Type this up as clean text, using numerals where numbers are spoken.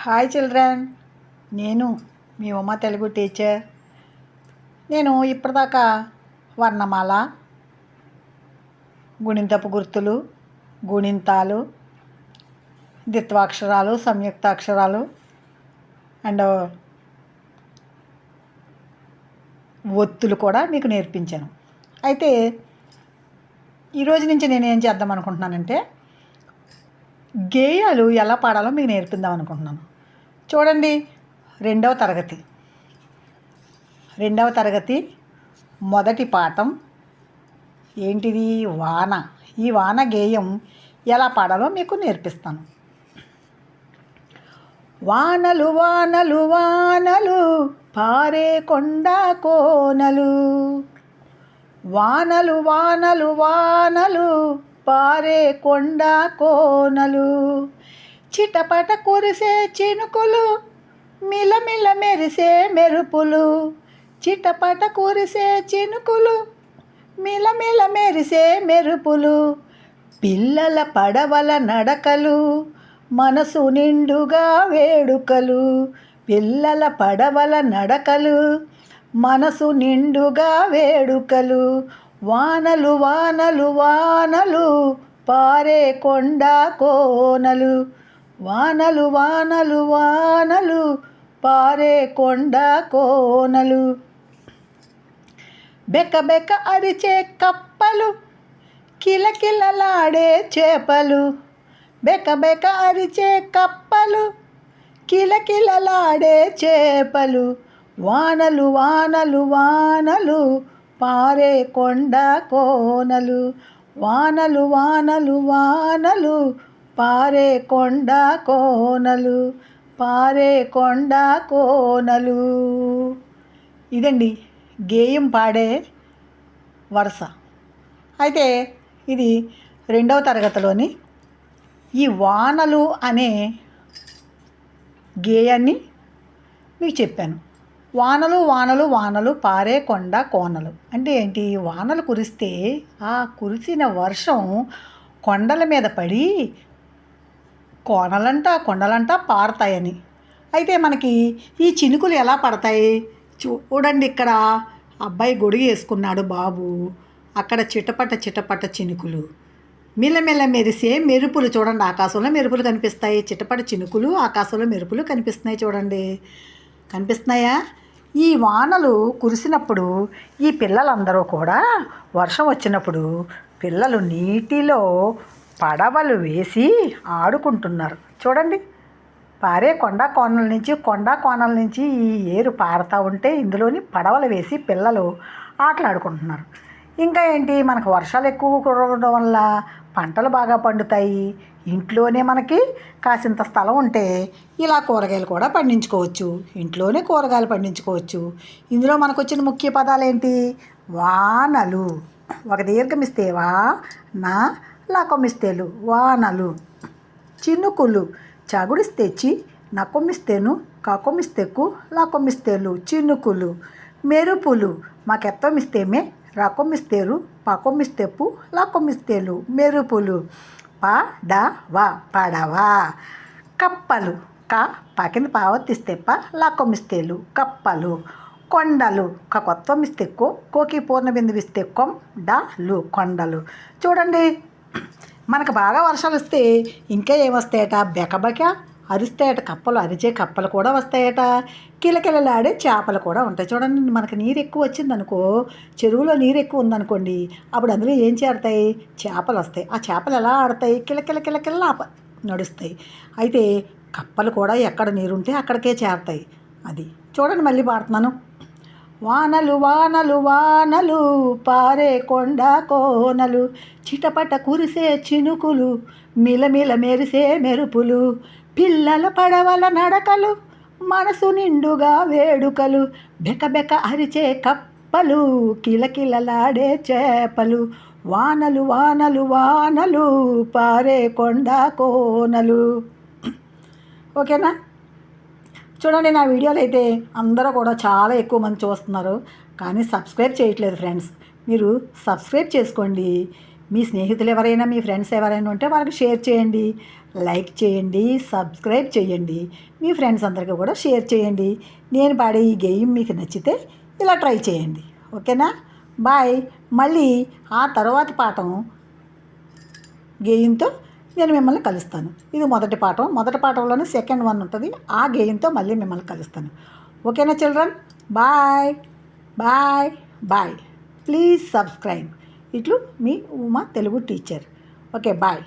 Hi children, నేను మీ Uma Telugu teacher. నేను ఇప్పటిదాకా వర్ణమాల, గుణింతపు గుర్తులు, గుణింతాలు, ద్విత్వాక్షరాలు, సంయుక్తాక్షరాలు అండ్ ఒత్తులు కూడా మీకు నేర్పించాను. అయితే ఈరోజు నుంచి నేను ఏం చేద్దాం అనుకుంటున్నానంటే గేయాలు ఎలా పాడాలో మీకు నేర్పిద్దాం అనుకుంటున్నాను. చూడండి, రెండవ తరగతి మొదటి పాఠం ఏంటిది? వాన. ఈ వాన గేయం ఎలా పాడాలో మీకు నేర్పిస్తాను. వానలు వానలు వానలు పారే కొండ కోనలు, వానలు వానలు వానలు పారే కొండ కోనలు, చిటపట కురిసే చినుకులు, మిలమిల మెరిసే మెరుపులు, చిటపట కురిసే చినుకులు, మిలమిల మెరిసే మెరుపులు, పిల్లల పడవల నడకలు, మనసు నిండుగా వేడుకలు, పిల్లల పడవల నడకలు, మనసు నిండుగా వేడుకలు, వానలు వానలు వానలు పారే కొండ కోనలు, వానలు వానలు వానలు పారే కొండ కోనలు, బెక బెక అరిచే కప్పలు, కిలకిలలాడే చేపలు, బెక బెక అరిచే కప్పలు, కిలకిలలాడే చేపలు, వానలు వానలు వానలు పారే కొండ కోనలు, వానలు వానలు వానలు పారే కొండ కోనలు, పారే కొండ కోనలు. ఇదండి గేయం పాడే వరుస. అయితే ఇది రెండవ తరగతిలోని ఈ వానలు అనే గేయాన్ని మీకు చెప్పాను. వానలు వానలు వానలు పారే కొండ కోనలు అంటే ఏంటి? వానలు కురిస్తే ఆ కురిసిన వర్షం కొండల మీద పడి కొండలంటా పారుతాయని. అయితే మనకి ఈ చినుకులు ఎలా పడతాయి చూడండి. ఇక్కడ అబ్బాయి గొడుగు వేసుకున్నాడు బాబు. అక్కడ చిటపట చిటపట చినుకులు, మిలమిల మెరిసే మెరుపులు. చూడండి, ఆకాశంలో మెరుపులు కనిపిస్తాయి. చిటపట చినుకులు, ఆకాశంలో మెరుపులు కనిపిస్తున్నాయి. చూడండి, కనిపిస్తున్నాయా? ఈ వానలు కురిసినప్పుడు ఈ పిల్లలందరూ కూడా వర్షం వచ్చినప్పుడు పిల్లలు నీటిలో పడవలు వేసి ఆడుకుంటున్నారు. చూడండి, పారే కొండ కోనల నుంచి ఈ ఏరు పారుతూ ఉంటే ఇందులోని పడవలు వేసి పిల్లలు ఆటలాడుకుంటున్నారు. ఇంకా ఏంటి, మనకు వర్షాలు ఎక్కువ కురవడం వల్ల పంటలు బాగా పండుతాయి. ఇంట్లోనే మనకి కాసింత స్థలం ఉంటే ఇలా కూరగాయలు కూడా పండించుకోవచ్చు. ఇంట్లోనే కూరగాయలు పండించుకోవచ్చు. ఇందులో మనకు వచ్చిన ముఖ్య పదాలు ఏంటి? వానలు, ఒక దీర్ఘమిస్తే వా, నా, లకొమిస్తేలు వానలు. చినుకులు, చగుడిస్తే చి, నకొమిస్తేను, కకొమిస్తేకు, లకొమిస్తేలు చినుకులు. మెరుపులు, మాకెత్తమిస్తేమే, రకొమిస్తేరు, పకొమిస్తేపు, లకొమిస్తేలు మెరుపులు. పడవ, పడవ. కప్పలు, క పకింద పావతిస్తే ప, లకొమిస్తేలు కప్పలు. కొండలు, కొత్తమిస్తే కోకి పూర్ణ బిందువిస్తే కొం, డలు కొండలు. చూడండి, మనకు బాగా వర్షాలు వస్తే ఇంకా ఏమొస్తాయట? బెకబెక అరుస్తాయట కప్పలు. అరిచే కప్పలు కూడా వస్తాయట. కిలకిలలాడే చేపలు కూడా ఉంటాయి. చూడండి, మనకు నీరు ఎక్కువ వచ్చిందనుకో, చెరువులో నీరు ఎక్కువ ఉందనుకోండి, అప్పుడు అందులో ఏం చేరుతాయి? చేపలు వస్తాయి. ఆ చేపలు ఎలా ఆడతాయి? కిలకిల కిలకిల నడుస్తాయి. అయితే కప్పలు కూడా ఎక్కడ నీరుంటే అక్కడికే చేరుతాయి. అది చూడండి, మళ్ళీ పాడుతున్నాను. వానలు వానలు వానలు పారే కొండ కోనలు, చిటపట కురిసే చినుకులు, మిలమిల మెరిసే మెరుపులు, పిల్లల పడవల నడకలు, మనసు నిండుగా వేడుకలు, బెకబెక అరిచే కప్పలు, కిలకిలలాడే చేపలు, వానలు వానలు వానలు పారే కొండ కోనలు. ఓకేనా? చూడండి, నా వీడియోలు అయితే అందరూ కూడా చాలా ఎక్కువ మంది చూస్తున్నారు, కానీ సబ్స్క్రైబ్ చేయట్లేదు ఫ్రెండ్స్. మీరు సబ్స్క్రైబ్ చేసుకోండి. మీ స్నేహితులు ఎవరైనా మీ ఫ్రెండ్స్ ఎవరైనా ఉంటే వాళ్ళకి షేర్ చేయండి, లైక్ చేయండి, సబ్స్క్రైబ్ చేయండి. మీ ఫ్రెండ్స్ అందరికీ కూడా షేర్ చేయండి. నేను పాడే ఈ గేమ్ మీకు నచ్చితే ఇలా ట్రై చేయండి. ఓకేనా? బాయ్. మళ్ళీ ఆ తర్వాత పాఠం గేయంతో నేను మిమ్మల్ని కలుస్తాను. ఇది మొదటి పాఠంలోనే సెకండ్ వన్ ఉంటుంది. ఆ గేయంతో మళ్ళీ మిమ్మల్ని కలుస్తాను. ఓకేనా children? Bye bye bye. Please subscribe. ఇట్లు మీ Uma Telugu teacher. Okay bye.